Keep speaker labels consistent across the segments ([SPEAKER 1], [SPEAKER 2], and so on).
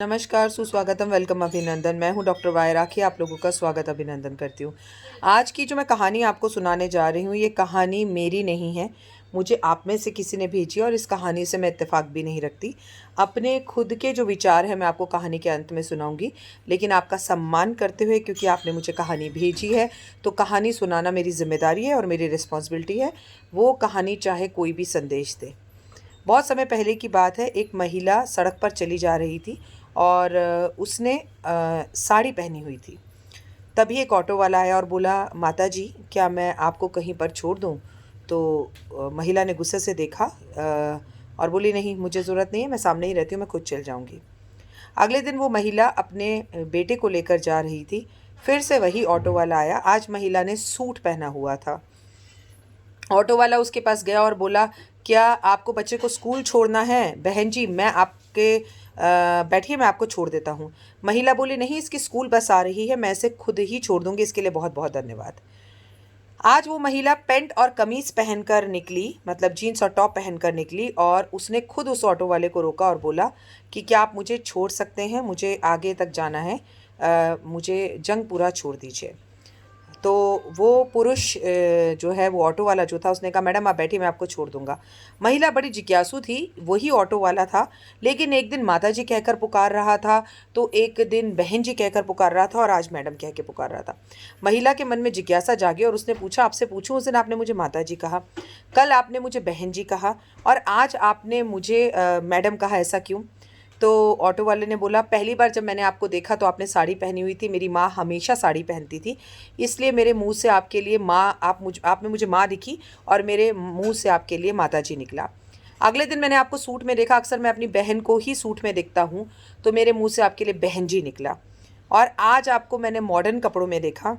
[SPEAKER 1] नमस्कार, सुस्वागतम, वेलकम, अभिनंदन। मैं हूं डॉक्टर वाय राखी, आप लोगों का स्वागत अभिनंदन करती हूं। आज की जो मैं कहानी आपको सुनाने जा रही हूं, ये कहानी मेरी नहीं है, मुझे आप में से किसी ने भेजी और इस कहानी से मैं इत्तेफाक भी नहीं रखती। अपने खुद के जो विचार हैं मैं आपको कहानी के अंत में सुनाऊंगी, लेकिन आपका सम्मान करते हुए, क्योंकि आपने मुझे कहानी भेजी है तो कहानी सुनाना मेरी जिम्मेदारी है और मेरी रिस्पॉन्सिबिलिटी है। वो कहानी चाहे कोई भी संदेश दे। बहुत समय पहले की बात है, एक महिला सड़क पर चली जा रही थी और उसने साड़ी पहनी हुई थी। तभी एक ऑटो वाला आया और बोला, माता जी क्या मैं आपको कहीं पर छोड़ दूं? तो महिला ने गुस्से से देखा और बोली, नहीं मुझे ज़रूरत नहीं है, मैं सामने ही रहती हूँ, मैं खुद चल जाऊँगी। अगले दिन वो महिला अपने बेटे को लेकर जा रही थी। फिर से वही ऑटो वाला आया। आज महिला ने सूट पहना हुआ था। ऑटो वाला उसके पास गया और बोला, क्या आपको बच्चे को स्कूल छोड़ना है? बहन जी मैं आपके बैठिए, मैं आपको छोड़ देता हूँ। महिला बोली, नहीं इसकी स्कूल बस आ रही है, मैं इसे खुद ही छोड़ दूंगी, इसके लिए बहुत बहुत धन्यवाद। आज वो महिला पैंट और कमीज पहनकर निकली, मतलब जीन्स और टॉप पहनकर निकली, और उसने खुद उस ऑटो वाले को रोका और बोला कि क्या आप मुझे छोड़ सकते हैं, मुझे आगे तक जाना है, मुझे जंगपुरा छोड़ दीजिए। तो वो पुरुष जो है, वो ऑटो वाला जो था, उसने कहा, मैडम आप बैठिए, मैं आपको छोड़ दूंगा। महिला बड़ी जिज्ञासु थी, वही ऑटो वाला था, लेकिन एक दिन माता जी कहकर पुकार रहा था, तो एक दिन बहन जी कहकर पुकार रहा था, और आज मैडम कह के पुकार रहा था। महिला के मन में जिज्ञासा जागी और उसने पूछा, आपसे पूछूं, उस दिन आपने मुझे माता जी कहा, कल आपने मुझे बहन जी कहा, और आज आपने मुझे मैडम कहा, ऐसा क्यों? तो ऑटो वाले ने बोला, पहली बार जब मैंने आपको देखा तो आपने साड़ी पहनी हुई थी, मेरी माँ हमेशा साड़ी पहनती थी, इसलिए मेरे मुंह से आपके लिए माँ, आप में मुझे माँ दिखी, और मेरे मुंह से आपके लिए माता जी निकला। अगले दिन मैंने आपको सूट में देखा, अक्सर मैं अपनी बहन को ही सूट में देखता हूँ, तो मेरे मुंह से आपके लिए बहन जी निकला। और आज आपको मैंने मॉडर्न कपड़ों में देखा,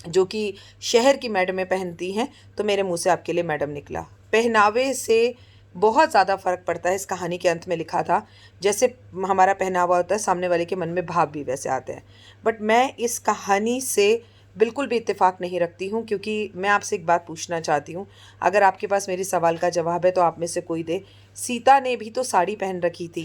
[SPEAKER 1] जो कि शहर की मैडमें पहनती हैं, तो मेरे मुंह से आपके लिए मैडम निकला। पहनावे से बहुत ज़्यादा फ़र्क पड़ता है। इस कहानी के अंत में लिखा था, जैसे हमारा पहनावा होता है, सामने वाले के मन में भाव भी वैसे आते हैं। बट मैं इस कहानी से बिल्कुल भी इत्तेफाक नहीं रखती हूँ, क्योंकि मैं आपसे एक बात पूछना चाहती हूँ, अगर आपके पास मेरी सवाल का जवाब है तो आप में से कोई दे। सीता ने भी तो साड़ी पहन रखी थी,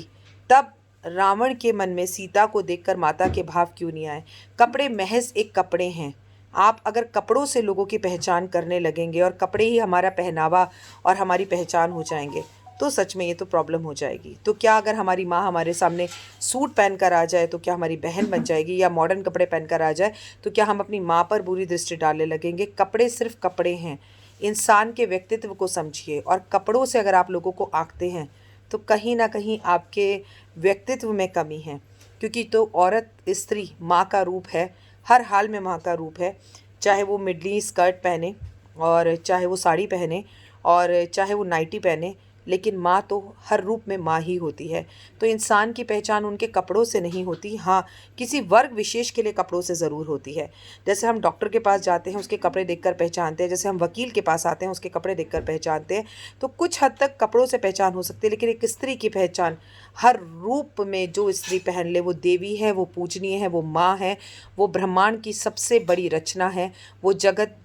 [SPEAKER 1] तब रावण के मन में सीता को देखकर माता के भाव क्यों नहीं आए? कपड़े महज एक कपड़े हैं। आप अगर कपड़ों से लोगों की पहचान करने लगेंगे और कपड़े ही हमारा पहनावा और हमारी पहचान हो जाएंगे, तो सच में ये तो प्रॉब्लम हो जाएगी। तो क्या अगर हमारी माँ हमारे सामने सूट पहन कर आ जाए तो क्या हमारी बहन बन जाएगी, या मॉडर्न कपड़े पहन कर आ जाए तो क्या हम अपनी माँ पर बुरी दृष्टि डालने लगेंगे? कपड़े सिर्फ कपड़े हैं। इंसान के व्यक्तित्व को समझिए, और कपड़ों से अगर आप लोगों को आंकते हैं तो कहीं ना कहीं आपके व्यक्तित्व में कमी है, क्योंकि तो औरत, स्त्री माँ का रूप है, हर हाल में माँ का रूप है। चाहे वो मिडली स्कर्ट पहने, और चाहे वो साड़ी पहने, और चाहे वो नाइटी पहने, लेकिन माँ तो हर रूप में माँ ही होती है। तो इंसान की पहचान उनके कपड़ों से नहीं होती, हाँ किसी वर्ग विशेष के लिए कपड़ों से ज़रूर होती है। जैसे हम डॉक्टर के पास जाते हैं, उसके कपड़े देखकर पहचानते हैं, जैसे हम वकील के पास आते हैं, उसके कपड़े देखकर पहचानते हैं। तो कुछ हद तक कपड़ों से पहचान हो सकती है, लेकिन एक स्त्री की पहचान हर रूप में, जो स्त्री पहन ले, वो देवी है, वो पूजनीय है, वो माँ है, वो ब्रह्मांड की सबसे बड़ी रचना है, वो जगत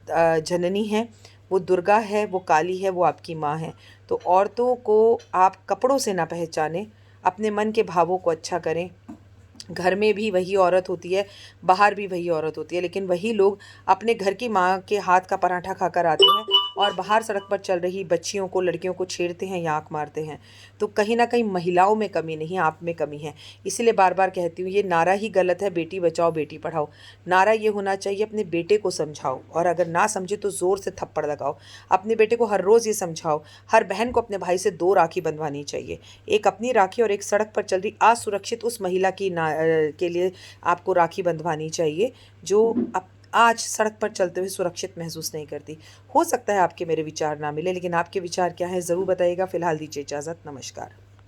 [SPEAKER 1] जननी है, वो दुर्गा है, वो काली है, वो आपकी माँ है। तो औरतों को आप कपड़ों से ना पहचानें, अपने मन के भावों को अच्छा करें। घर में भी वही औरत होती है, बाहर भी वही औरत होती है, लेकिन वही लोग अपने घर की माँ के हाथ का पराठा खाकर आते हैं और बाहर सड़क पर चल रही बच्चियों को, लड़कियों को छेड़ते हैं या आंख मारते हैं। तो कहीं ना कहीं महिलाओं में कमी नहीं, आप में कमी है। इसीलिए बार बार कहती हूँ, ये नारा ही गलत है, बेटी बचाओ बेटी पढ़ाओ। नारा ये होना चाहिए, अपने बेटे को समझाओ, और अगर ना समझे तो ज़ोर से थप्पड़ लगाओ। अपने बेटे को हर रोज़ ये समझाओ, हर बहन को अपने भाई से 2 राखी बंधवानी चाहिए, एक अपनी राखी और एक सड़क पर चल रही असुरक्षित उस महिला की के लिए आपको राखी बंधवानी चाहिए, जो अब आज सड़क पर चलते हुए सुरक्षित महसूस नहीं करती। हो सकता है आपके मेरे विचार ना मिले, लेकिन आपके विचार क्या हैं ज़रूर बताइएगा। फ़िलहाल दीजिए इजाज़त, नमस्कार।